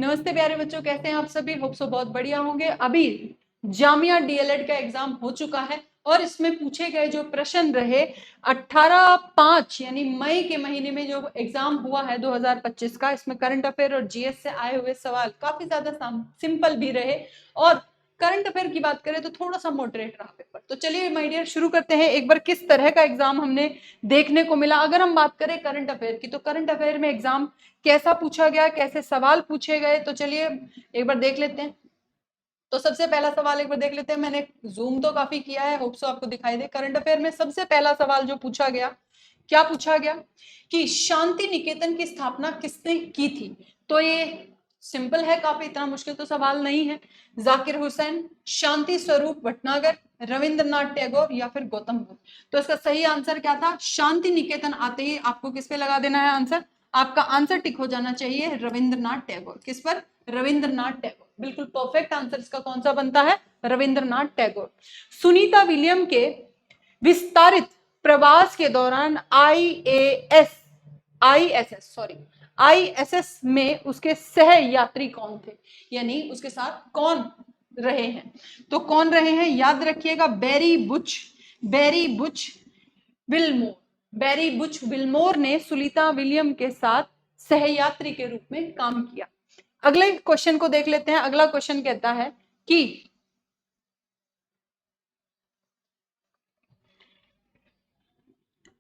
नमस्ते प्यारे बच्चों, कैसे हैं आप सभी? होप सो बहुत बढ़िया होंगे। अभी जामिया डीएलएड का एग्जाम हो चुका है और इसमें पूछे गए जो प्रश्न रहे 18/5 यानी मई के महीने में जो एग्जाम हुआ है 2025 का, इसमें करंट अफेयर और जीएस से आए हुए सवाल काफी ज्यादा सिंपल भी रहे और करंट अफेयर की बात करें तो थोड़ा सा मॉडरेट रहा पेपर। तो चलिए माय डियर शुरू करते हैं एक बार किस तरह का एग्जाम हमने देखने को मिला। अगर हम बात करें करंट अफेयर की, तो करंट अफेयर में एग्जाम कैसा पूछा गया, कैसे सवाल पूछे गए, तो चलिए एक बार देख लेते हैं। तो सबसे पहला सवाल एक बार देख लेते हैं। मैंने जूम तो काफी किया है, होप सो आपको दिखाई दे। करंट अफेयर में सबसे पहला सवाल जो पूछा गया, क्या पूछा गया कि शांति निकेतन की स्थापना किसने की थी? तो ये सिंपल है काफी, इतना मुश्किल तो सवाल नहीं है। जाकिर हुसैन, शांति स्वरूप भटनागर, रविंद्रनाथ टैगोर या फिर गौतम बुद्ध। तो इसका सही आंसर क्या था? शांति निकेतन आते ही आपको किस पे लगा देना है आंसर? आपका आंसर टिक हो जाना चाहिए रविंद्रनाथ टैगोर। किस पर? रविंद्रनाथ टैगोर। बिल्कुल परफेक्ट आंसर इसका कौन सा बनता है? रविंद्रनाथ टैगोर। सुनीता विलियम के विस्तारित प्रवास के दौरान आईएसएस में उसके सह यात्री कौन थे, यानी उसके साथ कौन रहे हैं? तो कौन रहे हैं याद रखिएगा, बैरी बुच विल्मोर ने सुनीता विलियम के साथ सहयात्री के रूप में काम किया। अगले क्वेश्चन को देख लेते हैं। अगला क्वेश्चन कहता है कि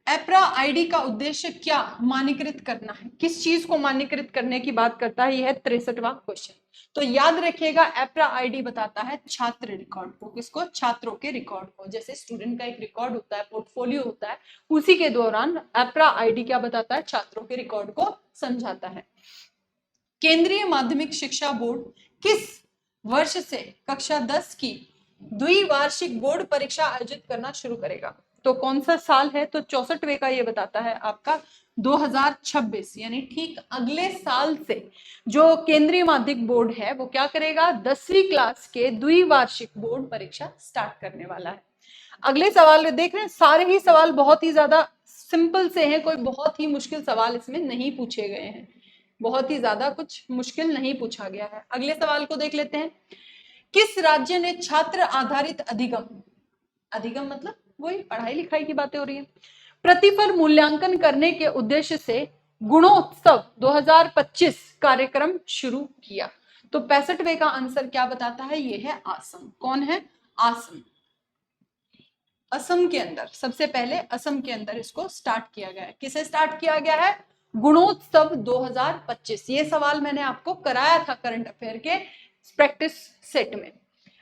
एप्रा आईडी का उद्देश्य क्या मान्यकृत करना है? किस चीज को मान्यकृत करने की बात करता है? यह है 63वां क्वेश्चन। तो याद रखिएगा, एप्रा आईडी बताता है छात्र रिकॉर्ड को। किसको? छात्रों के रिकॉर्ड को। जैसे स्टूडेंट का एक रिकॉर्ड होता है, पोर्टफोलियो होता है, उसी के दौरान एप्रा आईडी क्या बताता है? छात्रों के रिकॉर्ड को समझाता है। केंद्रीय माध्यमिक शिक्षा बोर्ड किस वर्ष से कक्षा 10 की द्विवार्षिक बोर्ड परीक्षा आयोजित करना शुरू करेगा? तो कौन सा साल है? तो 64वें का ये बताता है आपका 2026, यानी ठीक अगले साल से जो केंद्रीय माध्यमिक बोर्ड है वो क्या करेगा? 10वीं क्लास के द्विवार्षिक बोर्ड परीक्षा स्टार्ट करने वाला है। अगले सवाल देख रहे हैं, सारे ही सवाल बहुत ही ज्यादा सिंपल से हैं, कोई बहुत ही मुश्किल सवाल इसमें नहीं पूछे गए हैं, बहुत ही ज्यादा कुछ मुश्किल नहीं पूछा गया है। अगले सवाल को देख लेते हैं। किस राज्य ने छात्र आधारित अधिगम मतलब वही पढ़ाई लिखाई की बातें हो रही है, प्रतिफल मूल्यांकन करने के उद्देश्य से गुणोत्सव 2025 कार्यक्रम शुरू किया? तो 65वें का आंसर क्या बताता है? ये है असम। कौन है? असम। असम के अंदर सबसे पहले असम के अंदर इसको स्टार्ट किया गया है। किसे स्टार्ट किया गया है? गुणोत्सव 2025। ये सवाल मैंने आपको कराया था करंट अफेयर के प्रैक्टिस सेट में।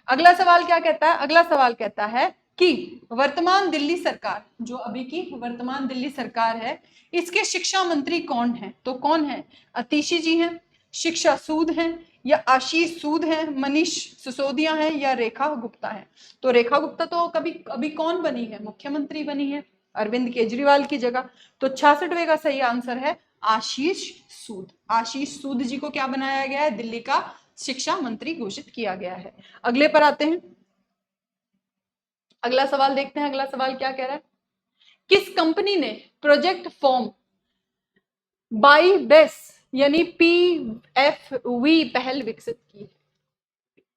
अगला सवाल क्या कहता है? अगला सवाल कहता है कि वर्तमान दिल्ली सरकार, जो अभी की वर्तमान दिल्ली सरकार है, इसके शिक्षा मंत्री कौन है? तो कौन है? अतिशी जी हैं, शिक्षा सूद हैं, या आशीष सूद हैं, मनीष सिसोदिया हैं, या रेखा गुप्ता है? तो रेखा गुप्ता तो कभी अभी कौन बनी है? मुख्यमंत्री बनी है अरविंद केजरीवाल की जगह। तो 66वें का सही आंसर है आशीष सूद। आशीष सूद जी को क्या बनाया गया है? दिल्ली का शिक्षा मंत्री घोषित किया गया है। अगले पर आते हैं। अगला सवाल देखते हैं। अगला सवाल क्या कह रहा है? किस कंपनी ने प्रोजेक्ट फॉर्म बाई बेस यानी PFV पहल विकसित की?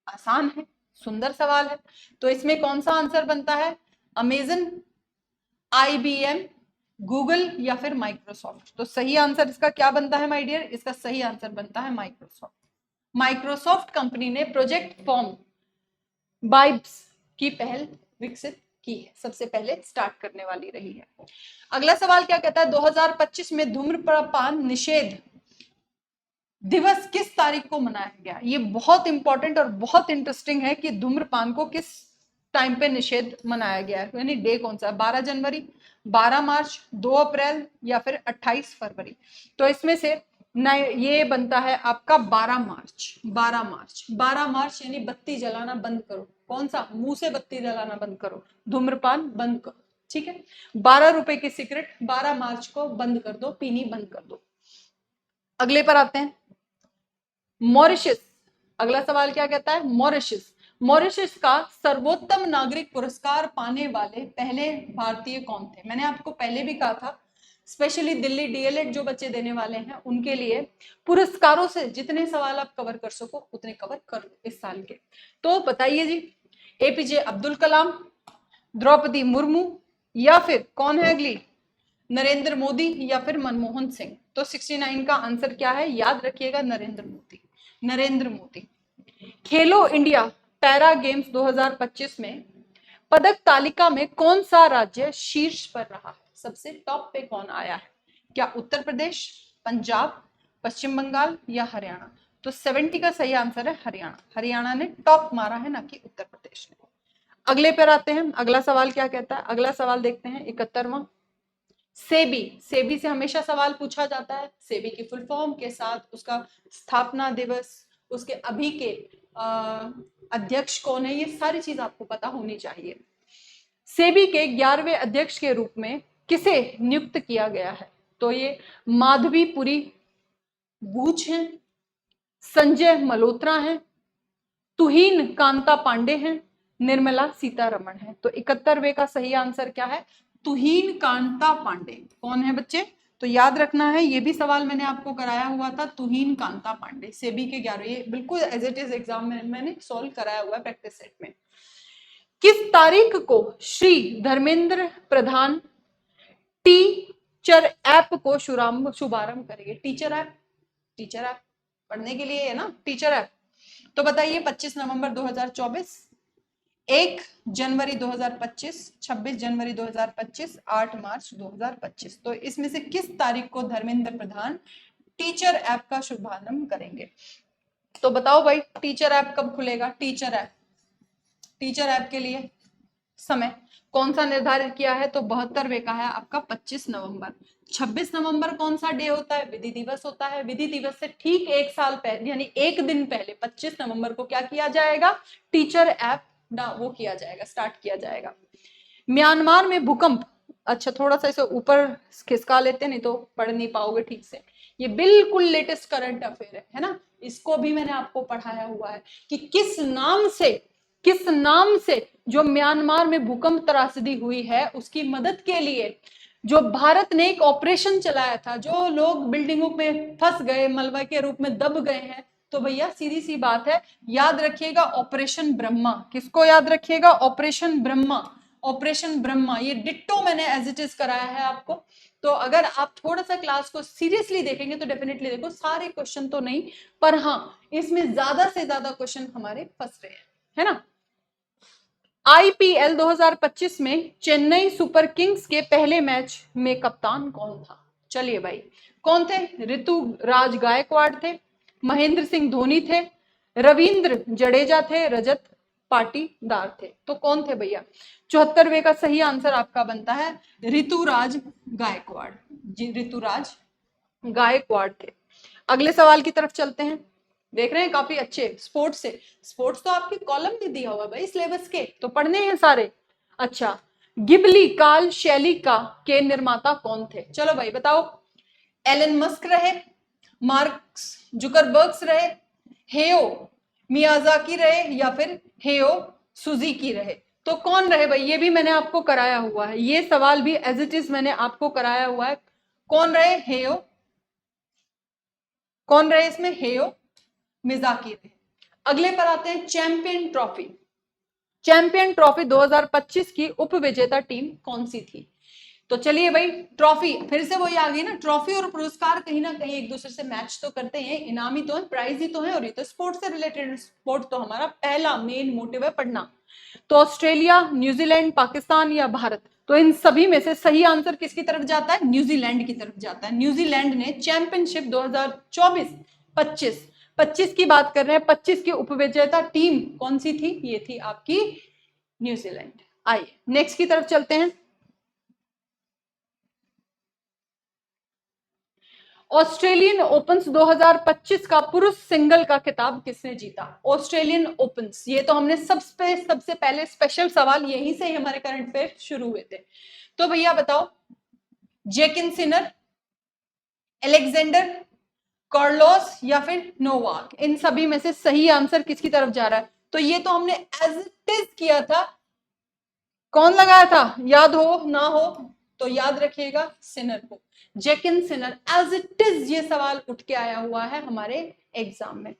आसान है, सुंदर सवाल है। तो इसमें कौन सा आंसर बनता है? अमेजन, IBM, गूगल या फिर माइक्रोसॉफ्ट? तो सही आंसर इसका क्या बनता है माय डियर? इसका सही आंसर बनता है माइक्रोसॉफ्ट। माइक्रोसॉफ्ट कंपनी ने प्रोजेक्ट फॉर्म बाइब्स की पहल विकसित की है, सबसे पहले स्टार्ट करने वाली रही है। अगला सवाल क्या कहता है? 2025 में धूम्रपान निषेध दिवस किस तारीख को मनाया गया? ये बहुत इंपॉर्टेंट और बहुत इंटरेस्टिंग है कि धूम्रपान को किस टाइम पे निषेध मनाया गया है, यानी डे कौन सा? 12 जनवरी, 12 मार्च, 2 अप्रैल या फिर 28 फरवरी? तो इसमें से ये बनता है आपका 12 मार्च। 12 मार्च, 12 मार्च यानी बत्ती जलाना बंद करो। कौन सा? मुंह से बत्ती जलाना बंद करो, धूम्रपान बंद करो। ठीक है, 12 रुपए की सिगरेट 12 मार्च को बंद कर दो, पीनी बंद कर दो। अगले पर आते हैं। मॉरिशस, अगला सवाल क्या कहता है? मॉरिशस का सर्वोत्तम नागरिक पुरस्कार पाने वाले पहले भारतीय कौन थे? मैंने आपको पहले भी कहा था स्पेशली दिल्ली डीएलएड जो बच्चे देने वाले हैं उनके लिए पुरस्कारों से जितने सवाल आप कवर कर सको उतने कवर कर लो इस साल के। तो बताइए जी, एपीजे अब्दुल कलाम, द्रौपदी मुर्मू, या फिर कौन है अगली, नरेंद्र मोदी, या फिर मनमोहन सिंह। तो 69 का आंसर क्या है, याद रखिएगा, नरेंद्र मोदी, नरेंद्र मोदी। खेलो इंडिया पैरा गेम्स 2025 में पदक तालिका में कौन सा राज्य शीर्ष पर रहा है, सबसे टॉप पे कौन आया है, क्या उत्तर प्रदेश, पंजाब, पश्चिम बंगाल या हरियाणा। तो 70 का सही आंसर है हरियाणा, हरियाणा ने टॉप मारा है, ना कि उत्तर प्रदेश ने। अगले पर आते हैं, अगला सवाल क्या कहता है, अगला सवाल देखते हैं 71वां। सेबी, सेबी से हमेशा सवाल पूछा जाता है, सेबी की फुल फॉर्म के साथ उसका स्थापना दिवस, उसके अभी के अध्यक्ष कौन है, ये सारी चीज आपको पता होनी चाहिए। सेबी के 11वें अध्यक्ष के रूप में किसे नियुक्त किया गया है, तो ये माधवीपुरी बूच हैं, संजय मल्होत्रा हैं, तुहीन कांता पांडे हैं, निर्मला सीतारमण है। तो 71वें का सही आंसर क्या है, तुहीन कांता पांडे। कौन है बच्चे, तो याद रखना है, ये भी सवाल मैंने आपको कराया हुआ था, तुहीन कांता पांडे, सेबी के 11, बिल्कुल एज इट इज एग्जाम में मैंने सॉल्व कराया हुआ है प्रैक्टिस सेट में। किस तारीख को श्री धर्मेंद्र प्रधान टीचर ऐप को शुभारंभ करेंगे, टीचर ऐप, टीचर ऐप पढ़ने के लिए है ना टीचर ऐप। तो बताइए 25 नवंबर 2024, 1 जनवरी 2025, 26 जनवरी 2025, 8 मार्च 2025। तो इसमें से किस तारीख को धर्मेंद्र प्रधान टीचर ऐप का शुभारंभ करेंगे। तो बताओ भाई, टीचर ऐप कब खुलेगा, टीचर ऐप, टीचर ऐप के लिए समय कौन सा निर्धारित किया है, तो 72वें का है आपका 25 नवंबर। 26 नवंबर कौन सा डे होता है, विधि दिवस होता है। विधि दिवस से ठीक एक साल पहले यानी एक दिन पहले 25 नवंबर को क्या किया जाएगा, टीचर ऐप वो किया जाएगा, स्टार्ट किया जाएगा। म्यांमार में भूकंप, अच्छा थोड़ा सा इसे ऊपर खिसका लेते नहीं तो पढ़ नहीं पाओगे ठीक से, ये बिल्कुल लेटेस्ट करंट अफेयर है ना, इसको भी मैंने आपको पढ़ाया हुआ है कि किस नाम से जो म्यांमार में भूकंप त्रासदी हुई है उसकी मदद के लिए जो भारत ने एक ऑपरेशन चलाया था, जो लोग बिल्डिंगों में फंस गए, मलबा के रूप में दब गए हैं, तो भैया सीधी सी बात है, याद रखिएगा ऑपरेशन ब्रह्मा। किसको याद रखिएगा, ऑपरेशन ब्रह्मा, ऑपरेशन ब्रह्मा। ये डिट्टो मैंने एज इट इज कराया है आपको। तो अगर आप थोड़ा सा क्लास को सीरियसली देखेंगे तो डेफिनेटली देखो, सारे क्वेश्चन तो नहीं पर हाँ इसमें ज्यादा से ज्यादा क्वेश्चन हमारे फंस रहे हैं, है ना। आईपीएल 2025 में चेन्नई सुपर किंग्स के पहले मैच में कप्तान कौन था, चलिए भाई कौन थे, ऋतुराज गायकवाड़ थे, महेंद्र सिंह धोनी थे, रविंद्र जडेजा थे, रजत पाटीदार थे। तो कौन थे भैया, 74वें का सही आंसर आपका बनता है ऋतुराज गायकवाड़ जी, ऋतुराज गायकवाड़ थे। अगले सवाल की तरफ चलते हैं, देख रहे हैं काफी अच्छे स्पोर्ट्स से, स्पोर्ट्स तो आपके कॉलम में दिया हुआ भाई सिलेबस के, तो पढ़ने हैं सारे। अच्छा, गिबली काल शैली का के निर्माता कौन थे, चलो भाई बताओ, एलन मस्क रहे, मार्क्स जुकरबर्ग्स रहे, हेयो मियाजाकी रहे, या फिर हेयो सुजुकी रहे। तो कौन रहे भाई, ये भी मैंने आपको कराया हुआ है, ये सवाल भी एज इट इज मैंने आपको कराया हुआ है। कौन रहे, हेयो, कौन रहे इसमें, हेयो मियाजाकी रहे। अगले पर आते हैं चैंपियन ट्रॉफी। चैंपियन ट्रॉफी 2025 की उप विजेता टीम कौन सी थी। तो चलिए भाई, ट्रॉफी फिर से वही आ गई ना, ट्रॉफी और पुरस्कार कहीं ना कहीं एक दूसरे से मैच तो करते हैं, इनाम ही तो है, प्राइज ही तो है, और ये तो स्पोर्ट्स से रिलेटेड, स्पोर्ट तो हमारा पहला मेन मोटिव है पढ़ना। तो ऑस्ट्रेलिया, न्यूजीलैंड, पाकिस्तान या भारत, तो इन सभी में से सही आंसर किसकी तरफ जाता है, न्यूजीलैंड की तरफ जाता है। न्यूजीलैंड ने चैंपियनशिप 2024-25 की बात कर रहे हैं, 25 की उपविजेता टीम कौन सी थी, ये थी आपकी न्यूजीलैंड। आइए नेक्स्ट की तरफ चलते हैं। ऑस्ट्रेलियन ओपन्स 2025 का पुरुष सिंगल का खिताब किसने जीता, ऑस्ट्रेलियन ओपन्स, ये तो हमने सबसे पहले स्पेशल सवाल यहीं से ही हमारे करंट पे शुरू हुए थे। तो भैया बताओ, जेकिन सिनर, एलेक्जेंडर कार्लोस या फिर नोवाक, इन सभी में से सही आंसर किसकी तरफ जा रहा है, तो ये तो हमने एज इट इज किया था, कौन लगाया था, याद हो ना हो तो याद रखिएगा सिनर को, जैकिन सिनर। एज इट इज ये सवाल उठ के आया हुआ है हमारे एग्जाम में।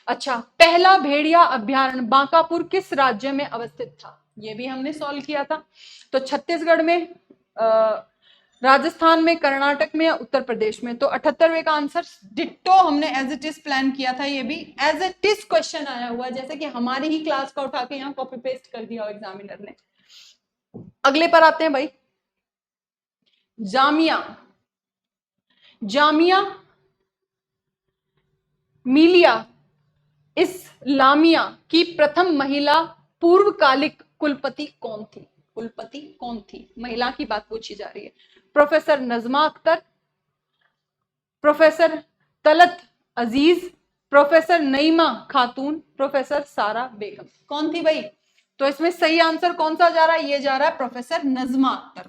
अच्छा, पहला भेड़िया अभ्यारण्य बांकापुर किस राज्य में अवस्थित था? ये भी हमने सॉल्व किया था। तो छत्तीसगढ़ में, राजस्थान में, कर्नाटक में या उत्तर प्रदेश में? तो 78वें का आंसर डिट्टो हमने एज इट इज प्लान किया था। ये भी एज इट इज क्वेश्चन आया हुआ है, जैसे कि हमारी ही क्लास का उठा के यहाँ कॉपी पेस्ट कर दिया हो एग्जामिनर ने। अगले पर आते हैं भाई, जामिया मिलिया इस्लामिया की प्रथम महिला पूर्वकालिक कुलपति कौन थी? कुलपति कौन थी? महिला की बात पूछी जा रही है। प्रोफेसर नजमा अख्तर, प्रोफेसर तलत अजीज, प्रोफेसर नईमा खातून, प्रोफेसर सारा बेगम। कौन थी भाई? तो इसमें सही आंसर कौन सा जा रहा है? ये जा रहा है प्रोफेसर नजमा अख्तर।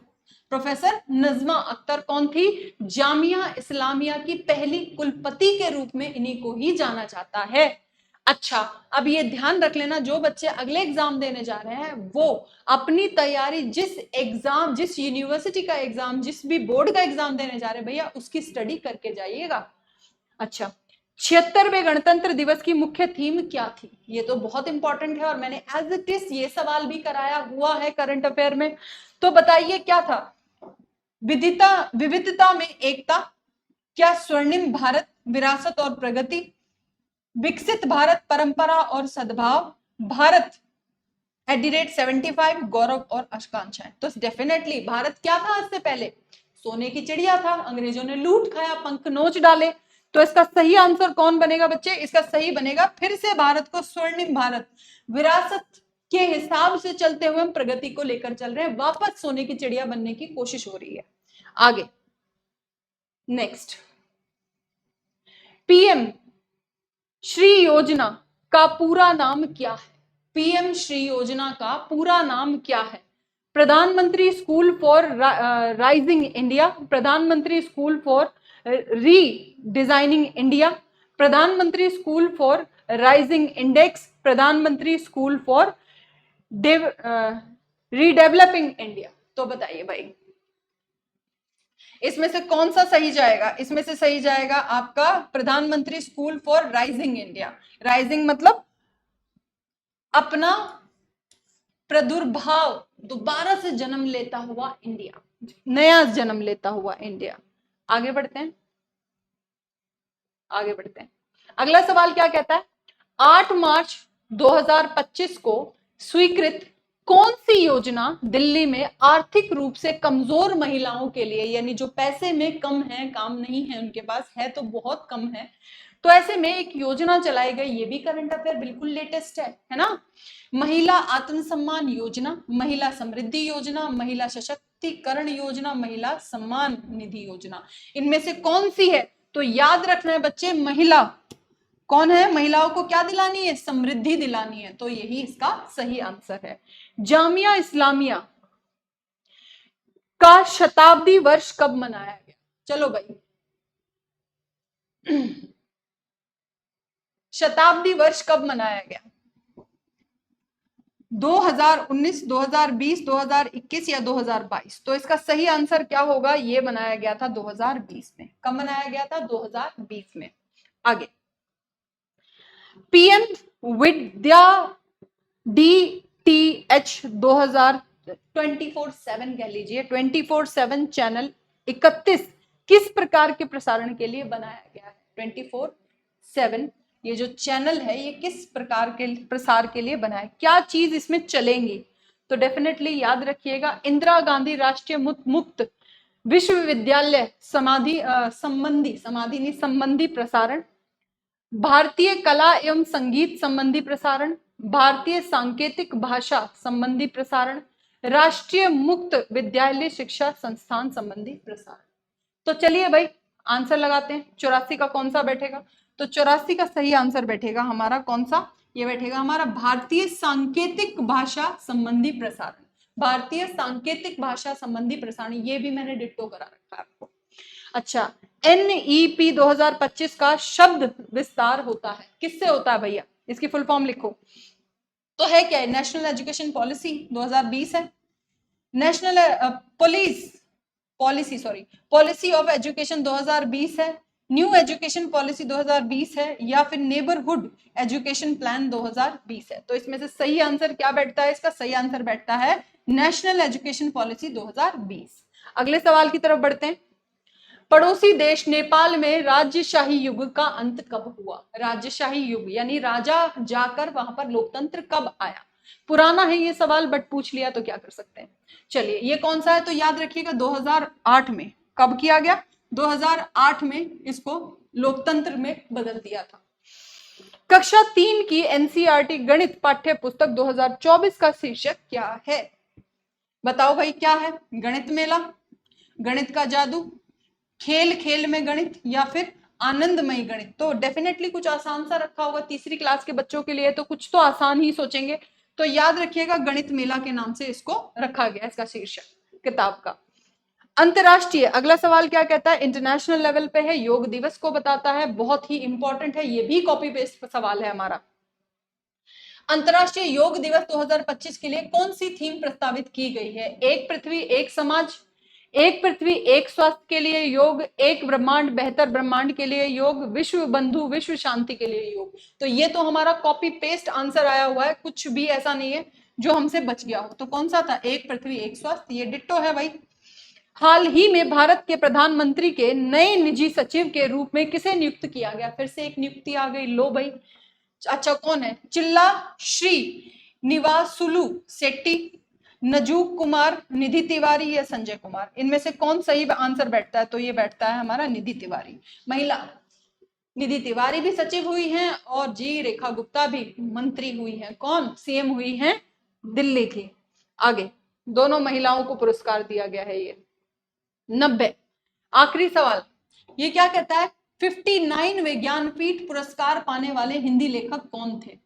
प्रोफेसर नजमा अख्तर कौन थी? जामिया इस्लामिया की पहली कुलपति के रूप में इन्हीं को ही जाना जाता है। अच्छा, अब ये ध्यान रख लेना, जो बच्चे अगले एग्जाम देने जा रहे हैं वो अपनी तैयारी, जिस यूनिवर्सिटी का एग्जाम, जिस भी बोर्ड का एग्जाम देने जा रहे हैं भैया, उसकी स्टडी करके जाइएगा। अच्छा, 76वें गणतंत्र दिवस की मुख्य थीम क्या थी? ये तो बहुत इंपॉर्टेंट है और मैंने एज इट इज ये सवाल भी कराया हुआ है करंट अफेयर में। तो बताइए क्या था? विविधता में एकता, क्या स्वर्णिम भारत, विरासत और प्रगति, विकसित भारत, परंपरा और सद्भाव, भारत @75, गौरव और आकांक्षाएं। तो डेफिनेटली भारत क्या था? आज से पहले सोने की चिड़िया था, अंग्रेजों ने लूट खाया, पंख नोच डाले। तो इसका सही आंसर कौन बनेगा बच्चे? इसका सही बनेगा फिर से भारत को स्वर्णिम भारत, विरासत के हिसाब से चलते हुए हम प्रगति को लेकर चल रहे हैं, वापस सोने की चिड़िया बनने की कोशिश हो रही है। आगे नेक्स्ट, पीएम श्री योजना का पूरा नाम क्या है? पीएम श्री योजना का पूरा नाम क्या है? प्रधानमंत्री स्कूल फॉर राइजिंग इंडिया, प्रधानमंत्री स्कूल फॉर रीडिजाइनिंग इंडिया, प्रधानमंत्री स्कूल फॉर राइजिंग इंडेक्स, प्रधानमंत्री स्कूल फॉर रीडेवलपिंग इंडिया। तो बताइए भाई, इसमें से कौन सा सही जाएगा? इसमें से सही जाएगा आपका प्रधानमंत्री school for rising India. Rising मतलब अपना प्रादुर्भाव दोबारा से जन्म लेता हुआ इंडिया, नया जन्म लेता हुआ इंडिया। आगे बढ़ते हैं, आगे बढ़ते हैं। अगला सवाल क्या कहता है? 8 मार्च 2025 को स्वीकृत कौन सी योजना दिल्ली में आर्थिक रूप से कमजोर महिलाओं के लिए, यानी जो पैसे में कम है, काम नहीं है उनके पास, है तो बहुत कम है, तो ऐसे में एक योजना चलाई गई, ये भी करंट अफेयर बिल्कुल लेटेस्ट है ना? महिला आत्मसम्मान योजना, महिला समृद्धि योजना, महिला सशक्तिकरण योजना, महिला सम्मान निधि योजना। इनमें से कौन सी है? तो याद रखना है बच्चे, महिला कौन है? महिलाओं को क्या दिलानी है? समृद्धि दिलानी है। तो यही इसका सही आंसर है। जामिया इस्लामिया का शताब्दी वर्ष कब मनाया गया? चलो भाई, शताब्दी वर्ष कब मनाया गया? 2019, 2020, 2021 या 2022? तो इसका सही आंसर क्या होगा? ये बनाया गया था 2020 में। कब बनाया गया था? 2020 में। आगे, पीएम विद्या DTH 2024/7 कह लीजिए, 24/7 चैनल 31 किस प्रकार के प्रसारण के लिए बनाया गया है? 24/7 ये जो चैनल है ये किस प्रकार के प्रसार के लिए बना है? क्या चीज इसमें चलेंगी? तो डेफिनेटली याद रखिएगा, इंदिरा गांधी राष्ट्रीय मुक्त विश्वविद्यालय संबंधी प्रसारण, भारतीय कला एवं संगीत संबंधी प्रसारण, भारतीय सांकेतिक भाषा संबंधी प्रसारण, राष्ट्रीय मुक्त विद्यालय शिक्षा संस्थान संबंधी प्रसारण। तो चलिए भाई आंसर लगाते हैं। 84 का कौन सा बैठेगा? तो 84 का सही आंसर बैठेगा हमारा कौन सा? ये बैठेगा हमारा भारतीय सांकेतिक भाषा संबंधी प्रसारण। भारतीय सांकेतिक भाषा संबंधी प्रसारण, ये भी मैंने डिट्टो करा रखा है आपको। अच्छा, NEP 2025 का शब्द विस्तार होता है, किससे होता है भैया? इसकी फुल फॉर्म लिखो। तो है क्या? नेशनल एजुकेशन पॉलिसी 2020 है, national police policy of education 2020 है, न्यू एजुकेशन पॉलिसी 2020 है, या फिर नेबरहुड एजुकेशन प्लान 2020 है। तो इसमें से सही आंसर क्या बैठता है? इसका सही आंसर बैठता है नेशनल एजुकेशन पॉलिसी 2020। अगले सवाल की तरफ बढ़ते हैं। पड़ोसी देश नेपाल में राजशाही युग का अंत कब हुआ? राजशाही युग यानी राजा जाकर वहां पर लोकतंत्र कब आया? पुराना है ये सवाल, बट पूछ लिया तो क्या कर सकते हैं। चलिए, ये कौन सा है? तो याद रखिएगा 2008 में। कब किया गया? 2008 में इसको लोकतंत्र में बदल दिया था। कक्षा 3 की एनसीईआरटी गणित पाठ्य पुस्तक 2024 का शीर्षक क्या है? बताओ भाई, क्या है? गणित मेला, गणित का जादू, खेल खेल में गणित, या फिर आनंदमयी गणित। तो डेफिनेटली कुछ आसान सा रखा होगा तीसरी क्लास के बच्चों के लिए, तो कुछ तो आसान ही सोचेंगे। तो याद रखिएगा गणित मेला के नाम से इसको रखा गया, इसका शीर्षक किताब का। अंतरराष्ट्रीय, अगला सवाल क्या कहता है? इंटरनेशनल लेवल पे है, योग दिवस को बताता है, बहुत ही इंपॉर्टेंट है, ये भी कॉपी पेस्ट सवाल है हमारा। अंतरराष्ट्रीय योग दिवस 2025 के लिए कौन सी थीम प्रस्तावित की गई है? एक पृथ्वी एक समाज, एक पृथ्वी एक स्वास्थ्य के लिए योग, एक ब्रह्मांड बेहतर ब्रह्मांड के लिए योग, विश्व बंधु विश्व शांति के लिए योग। तो ये तो हमारा कॉपी पेस्ट आंसर आया हुआ है, कुछ भी ऐसा नहीं है जो हमसे बच गया हो। तो कौन सा था? एक पृथ्वी एक स्वास्थ्य, ये डिट्टो है भाई। हाल ही में भारत के प्रधानमंत्री के नए निजी सचिव के रूप में किसे नियुक्त किया गया? फिर से एक नियुक्ति आ गई, लो भाई। अच्छा, कौन है? चिल्ला श्री निवासुलु शेट्टी, नजूक कुमार, निधि तिवारी या संजय कुमार? इनमें से कौन सही आंसर बैठता है? तो ये बैठता है हमारा निधि तिवारी। महिला निधि तिवारी भी सचिव हुई हैं और जी रेखा गुप्ता भी मंत्री हुई हैं। कौन? सीएम हुई हैं दिल्ली की। आगे दोनों महिलाओं को पुरस्कार दिया गया है। ये 90, आखिरी सवाल, ये क्या कहता है? 59वें ज्ञानपीठ पुरस्कार पाने वाले हिंदी लेखक कौन थे?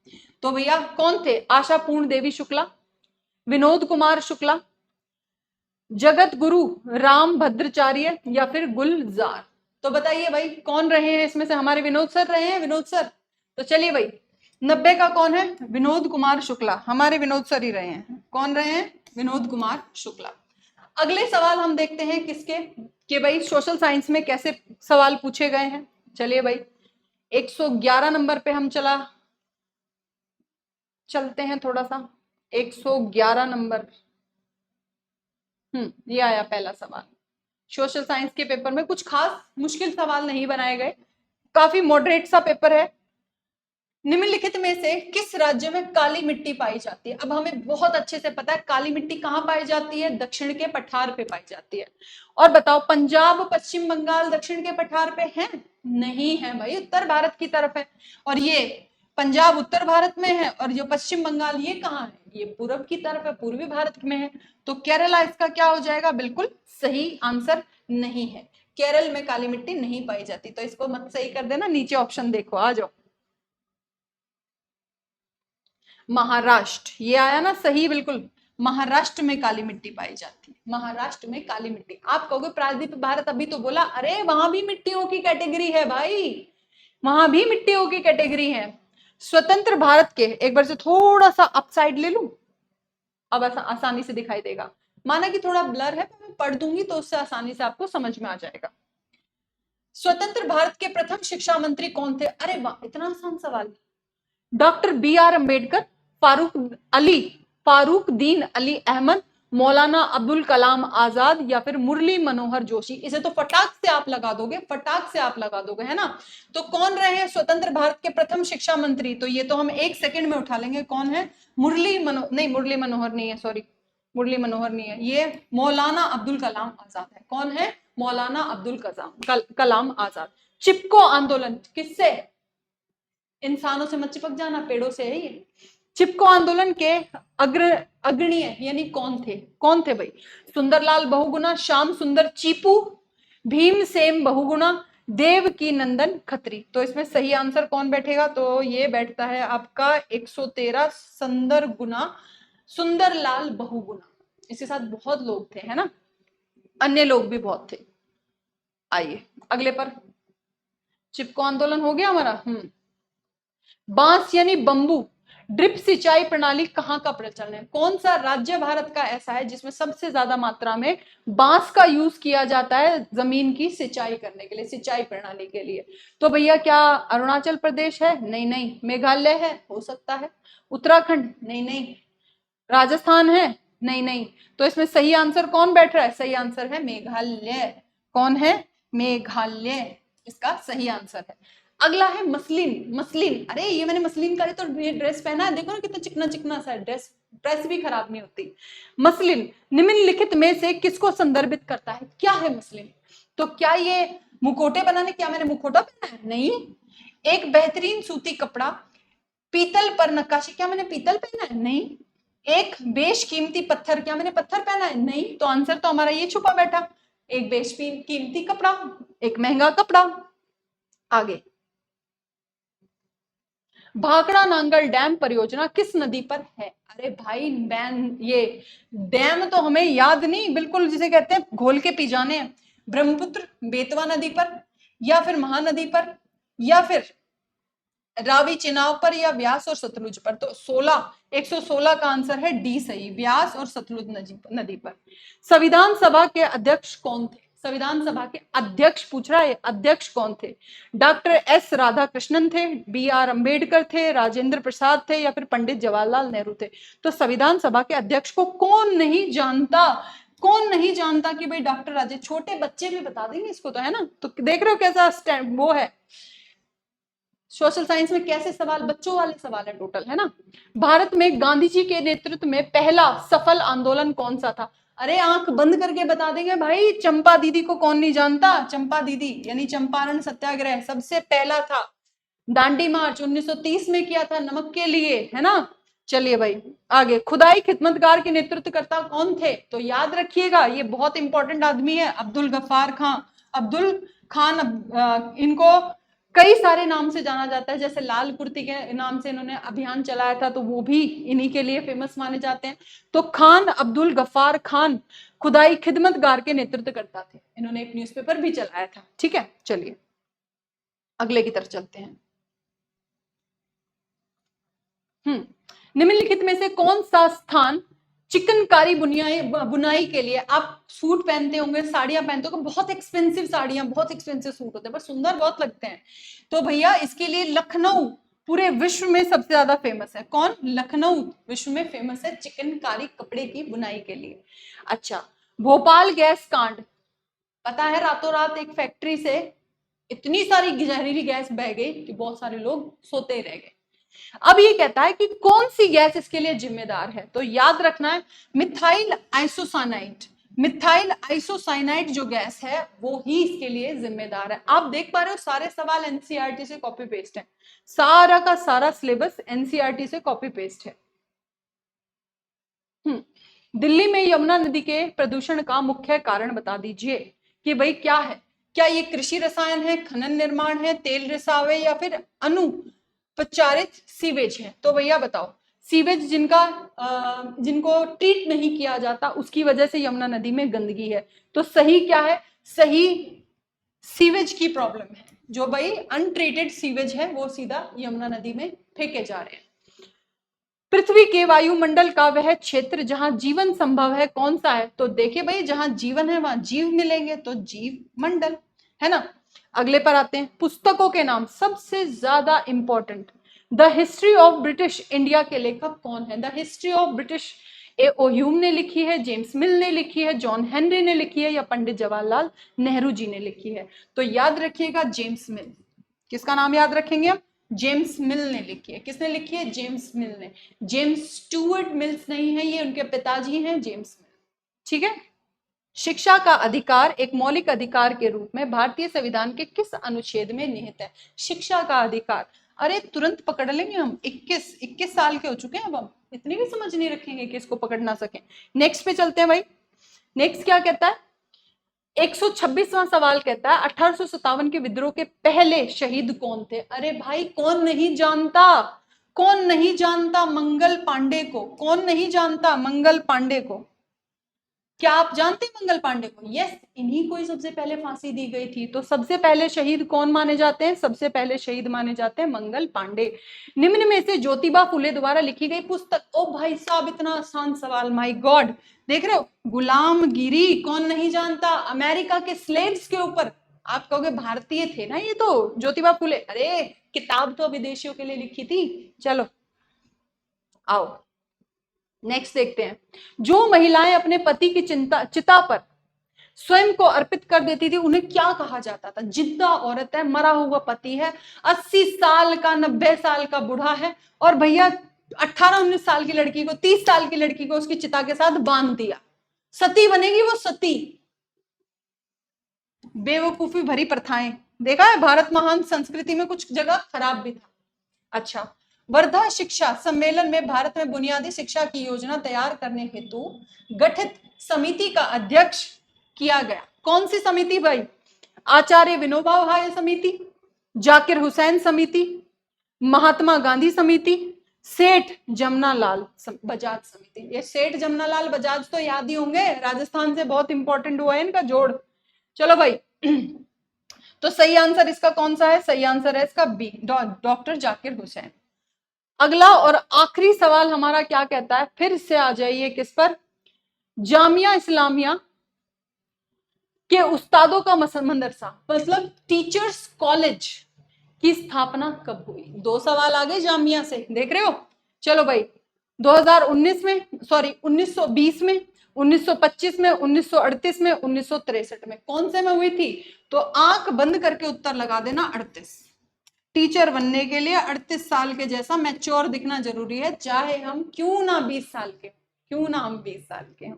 तो भैया कौन थे? आशा पूर्ण देवी शुक्ला, विनोद कुमार शुक्ला, जगत गुरु राम भद्राचार्य, या फिर गुलजार? तो बताइए भाई कौन रहे हैं इसमें से? हमारे विनोद सर रहे हैं, विनोद सर। तो चलिए भाई, 90 का कौन है? विनोद कुमार शुक्ला, हमारे विनोद सर ही रहे हैं। कौन रहे हैं? विनोद कुमार शुक्ला। अगले सवाल हम देखते हैं किसके, कि भाई सोशल साइंस में कैसे सवाल पूछे गए हैं। चलिए भाई, 111 नंबर पे हम चलते हैं थोड़ा सा। 111 नंबर, ये आया पहला सवाल। सोशल साइंस के पेपर में कुछ खास मुश्किल सवाल नहीं बनाए गए, काफी मॉडरेट सा पेपर है। निम्नलिखित में से किस राज्य में काली मिट्टी पाई जाती है? अब हमें बहुत अच्छे से पता है काली मिट्टी कहाँ पाई जाती है, दक्षिण के पठार पे पाई जाती है। और बताओ, पंजाब पश्चिम बंगाल दक्षिण के पठार पे है? नहीं है भाई, उत्तर भारत की तरफ है। और ये पंजाब उत्तर भारत में है, और जो पश्चिम बंगाल ये कहाँ है? ये पूर्व की तरफ है, पूर्वी भारत में है। तो केरला इसका क्या हो जाएगा? बिल्कुल सही आंसर नहीं है, केरल में काली मिट्टी नहीं पाई जाती। तो इसको मत सही कर देना, नीचे ऑप्शन देखो, आ जाओ। महाराष्ट्र, ये आया ना सही, बिल्कुल। महाराष्ट्र में काली मिट्टी पाई जाती है, महाराष्ट्र में काली मिट्टी। आप कहोगे प्रायद्वीप भारत, अभी तो बोला, अरे वहां भी मिट्टियों की कैटेगरी है भाई, वहां भी मिट्टियों की कैटेगरी है। स्वतंत्र भारत के, एक बार से थोड़ा सा अपसाइड ले लूं, अब आसानी से दिखाई देगा। माना कि थोड़ा ब्लर है, मैं पढ़ दूंगी तो उससे आसानी से आपको समझ में आ जाएगा। स्वतंत्र भारत के प्रथम शिक्षा मंत्री कौन थे? अरे वाह, इतना आसान सवाल। Doctor B R Ambedkar, Fakhruddin Ali Ahmad, मौलाना अब्दुल कलाम आजाद, या फिर मुरली मनोहर जोशी? इसे तो फटाक से आप लगा दोगे, फटाक से आप लगा दोगे, है ना। तो कौन रहे हैं स्वतंत्र भारत के प्रथम शिक्षा मंत्री? तो ये तो हम एक सेकंड में उठा लेंगे। कौन है? मुरली मनोहर नहीं है, सॉरी, मुरली मनोहर नहीं है, ये मौलाना अब्दुल कलाम आजाद है। कौन है? मौलाना अब्दुल कलाम आजाद। चिपको आंदोलन किससे? इंसानों से मत चिपक जाना, पेड़ों से है ये। चिपको आंदोलन के अग्रणीय यानी कौन थे भाई? सुंदरलाल बहुगुणा, श्याम सुंदर चीपू, भीमसेन बहुगुणा, देवकी नंदन खत्री? तो इसमें सही आंसर कौन बैठेगा? तो ये बैठता है आपका 113 सुंदरलाल बहुगुणा। इसके साथ बहुत लोग थे, है ना, अन्य लोग भी बहुत थे। आइए अगले पर, चिपको आंदोलन हो गया हमारा। बांस यानी बंबू ड्रिप सिंचाई प्रणाली कहाँ का प्रचलन है? कौन सा राज्य भारत का ऐसा है जिसमें सबसे ज्यादा मात्रा में बांस का यूज किया जाता है जमीन की सिंचाई करने के लिए, सिंचाई प्रणाली के लिए? तो भैया क्या अरुणाचल प्रदेश है? नहीं नहीं। मेघालय है? हो सकता है। उत्तराखंड? नहीं नहीं। राजस्थान है? नहीं नहीं। तो इसमें सही आंसर कौन बैठ रहा है? सही आंसर है मेघालय। कौन है? मेघालय इसका सही आंसर है। अगला है मसलिन। मसलिन, अरे ये मैंने मसलिन का तो ड्रेस पहना है, देखो ना कितना चिकना चिकना सा है ड्रेस, प्रेस भी खराब नहीं होती। मसलिन निम्नलिखित में से किसको संदर्भित करता है? क्या है मसलिन? तो क्या ये मुखौटे बनाने, क्या मैंने मुखौटा पहना है? नहीं। एक बेहतरीन सूती कपड़ा, पीतल पर नक्काशी, क्या मैंने पीतल पहना है? नहीं। एक बेशकीमती पत्थर, क्या मैंने पत्थर पहना है? नहीं। तो आंसर तो हमारा ये छुपा बैठा, एक बेशकीमती कपड़ा, एक महंगा कपड़ा। आगे, भाखड़ा नांगल डैम परियोजना किस नदी पर है? अरे भाई बैन, ये डैम तो हमें याद नहीं, बिल्कुल जिसे कहते हैं घोल के पी जाने हैं। ब्रह्मपुत्र बेतवा नदी पर, या फिर महानदी पर, या फिर रावी चिनाब पर, या व्यास और सतलुज पर? तो 116 का आंसर है डी सही, व्यास और सतलुज नदी पर। संविधान सभा के अध्यक्ष कौन थे? संविधान सभा के अध्यक्ष पूछ रहा है, अध्यक्ष कौन थे? डॉक्टर एस राधाकृष्णन थे, बी आर अंबेडकर थे, राजेंद्र प्रसाद थे, या फिर पंडित जवाहरलाल नेहरू थे? तो संविधान सभा के अध्यक्ष को कौन नहीं जानता? कौन नहीं जानता कि भाई डॉक्टर राजेंद्र, छोटे बच्चे भी बता देंगे इसको तो, है ना? तो देख रहे हो कैसा वो है, सोशल साइंस में कैसे सवाल, बच्चों वाले सवाल है टोटल, है ना? भारत में गांधी जी के नेतृत्व में पहला सफल आंदोलन कौन सा था? अरे आंख बंद करके बता देंगे भाई, चंपा दीदी को कौन नहीं जानता? चंपा दीदी यानी चंपारण सत्याग्रह सबसे पहला था। दांडी मार्च 1930 में किया था नमक के लिए, है ना? चलिए भाई आगे, खुदाई खिदमतगार के नेतृत्वकर्ता कौन थे? तो याद रखिएगा ये बहुत इंपॉर्टेंट आदमी है, अब्दुल गफ्फार खान। अब्दुल खान, इनको कई सारे नाम से जाना जाता है, जैसे लाल कुर्ती के नाम से इन्होंने अभियान चलाया था, तो वो भी इन्हीं के लिए फेमस माने जाते हैं। तो खान अब्दुल गफ्फार खान खुदाई खिदमतगार के नेतृत्व करता थे, इन्होंने एक न्यूज़पेपर भी चलाया था। ठीक है, चलिए अगले की तरफ चलते हैं। निम्नलिखित में से कौन सा स्थान चिकनकारी बुनाई के लिए, आप सूट पहनते होंगे, साड़ियां पहनते होंगे, बहुत एक्सपेंसिव साड़ियां, बहुत एक्सपेंसिव सूट होते हैं पर सुंदर बहुत लगते हैं, तो भैया इसके लिए लखनऊ पूरे विश्व में सबसे ज्यादा फेमस है। कौन? लखनऊ विश्व में फेमस है चिकनकारी कपड़े की बुनाई के लिए। अच्छा, भोपाल गैस कांड, पता है रातों रात एक फैक्ट्री से इतनी सारी जहरीली गैस बह गई कि बहुत सारे लोग सोते ही रह गए। अब ये कहता है कि कौन सी गैस इसके लिए जिम्मेदार है? तो याद रखना है मिथाइल आइसोसाइनाइड। मिथाइल आइसोसाइनाइड जो गैस है वो ही इसके लिए जिम्मेदार है। आप देख पा रहे हो सारे सवाल एनसीईआरटी से कॉपी पेस्ट है, सारा का सारा सिलेबस एनसीईआरटी से कॉपी पेस्ट है। दिल्ली में यमुना नदी के प्रदूषण का मुख्य कारण बता दीजिए कि भाई क्या है? क्या ये कृषि रसायन है, खनन निर्माण है, तेल रिसाव है, या फिर अनुपचारित सीवेज है? तो भैया बताओ, सीवेज जिनको ट्रीट नहीं किया जाता उसकी वजह से यमुना नदी में गंदगी है। तो सही क्या है? सही सीवेज की प्रॉब्लम है, जो भाई अनट्रीटेड सीवेज है वो सीधा यमुना नदी में फेंके जा रहे हैं। पृथ्वी के वायुमंडल का वह क्षेत्र जहां जीवन संभव है कौन सा है? तो देखिए भाई, जहां जीवन है वहां जीव मिलेंगे, तो जीव मंडल, है ना? अगले पर आते हैं, पुस्तकों के नाम सबसे ज्यादा important. The history of British India के लेखक कौन है? The history of British O Hume ने लिखी है, जेम्स मिल ने लिखी है, जॉन हेनरी ने लिखी है, या पंडित जवाहरलाल नेहरू जी ने लिखी है? तो याद रखिएगा जेम्स मिल। किसका नाम याद रखेंगे हम? जेम्स मिल ने लिखी है। किसने लिखी है? जेम्स मिल ने। जेम्स स्टुअर्ट मिल्स नहीं है, ये उनके पिताजी हैं जेम्स मिल। ठीक है। शिक्षा का अधिकार एक मौलिक अधिकार के रूप में भारतीय संविधान के किस अनुच्छेद में निहित है? शिक्षा का अधिकार, अरे तुरंत पकड़ लेंगे हम, 21 साल के हो चुके हैं अब, हम इतनी भी समझ नहीं रखेंगे कि इसको पकड़ ना सके। नेक्स्ट पे चलते हैं भाई। नेक्स्ट क्या कहता है? 126वां सवाल कहता है 1857 के विद्रोह के पहले शहीद कौन थे? अरे भाई कौन नहीं जानता, कौन नहीं जानता मंगल पांडे को? कौन नहीं जानता मंगल पांडे को? क्या आप जानते हैं मंगल पांडे को? यस, इन्हीं को ही सबसे पहले फांसी दी गई थी। तो सबसे पहले शहीद कौन माने जाते हैं? सबसे पहले शहीद माने जाते हैं मंगल पांडे। निम्न में से ज्योतिबा फुले द्वारा लिखी गई पुस्तक, ओ भाई साहब इतना आसान सवाल, माय गॉड। देख रहे हो, गुलामगिरी कौन नहीं जानता, अमेरिका के स्लेव्स के ऊपर। आप कहोगे भारतीय थे ना ये तो, ज्योतिबा फुले, अरे किताब तो विदेशियों के लिए लिखी थी। चलो आओ नेक्स्ट देखते हैं। जो महिलाएं अपने पति की चिता पर स्वयं को अर्पित कर देती थी उन्हें क्या कहा जाता था? जिद्दा औरत है, मरा हुआ पति है, 80 साल का 90 साल का बूढ़ा है, और भैया 18-19 साल की लड़की को, 30 साल की लड़की को उसकी चिता के साथ बांध दिया, सती बनेगी वो, सती। बेवकूफी भरी प्रथाएं, देखा है भारत महान संस्कृति में कुछ जगह खराब भी था। अच्छा, वर्धा शिक्षा सम्मेलन में भारत में बुनियादी शिक्षा की योजना तैयार करने हेतु गठित समिति का अध्यक्ष किया गया। कौन सी समिति भाई? आचार्य विनोबा भावे समिति, जाकिर हुसैन समिति, महात्मा गांधी समिति, सेठ जमनालाल बजाज समिति। ये सेठ जमनालाल बजाज तो याद ही होंगे, राजस्थान से बहुत इंपॉर्टेंट हुआ है इनका जोड़। चलो भाई तो सही आंसर इसका कौन सा है? सही आंसर है इसका बी, डॉक्टर जाकिर हुसैन। अगला और आखिरी सवाल हमारा क्या कहता है? फिर से आ जाइए किस पर? जामिया इस्लामिया के उस्तादों का मदरसा मतलब टीचर्स कॉलेज की स्थापना कब हुई? 2 सवाल आ गए जामिया से, देख रहे हो। चलो भाई 2019 में, सॉरी 1920 में, 1925 में, 1938 में, 1963 में, कौन से में हुई थी? तो आंख बंद करके उत्तर लगा देना, 38। टीचर बनने के लिए 38 साल के जैसा मैच्योर दिखना जरूरी है, चाहे हम क्यों ना 20 साल के, क्यों ना हम 20 साल के हों।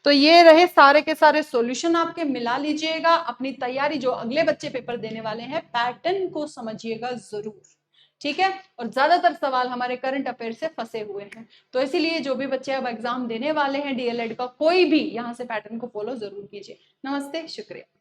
तो ये रहे सारे के सारे सॉल्यूशन, आपके मिला लीजिएगा अपनी तैयारी। जो अगले बच्चे पेपर देने वाले हैं पैटर्न को समझिएगा जरूर, ठीक है। और ज्यादातर सवाल हमारे करंट अफेयर से फंसे हुए हैं, तो इसीलिए जो भी बच्चे अब एग्जाम देने वाले हैं डीएलएड का, कोई भी यहाँ से पैटर्न को फॉलो जरूर कीजिए। नमस्ते, शुक्रिया।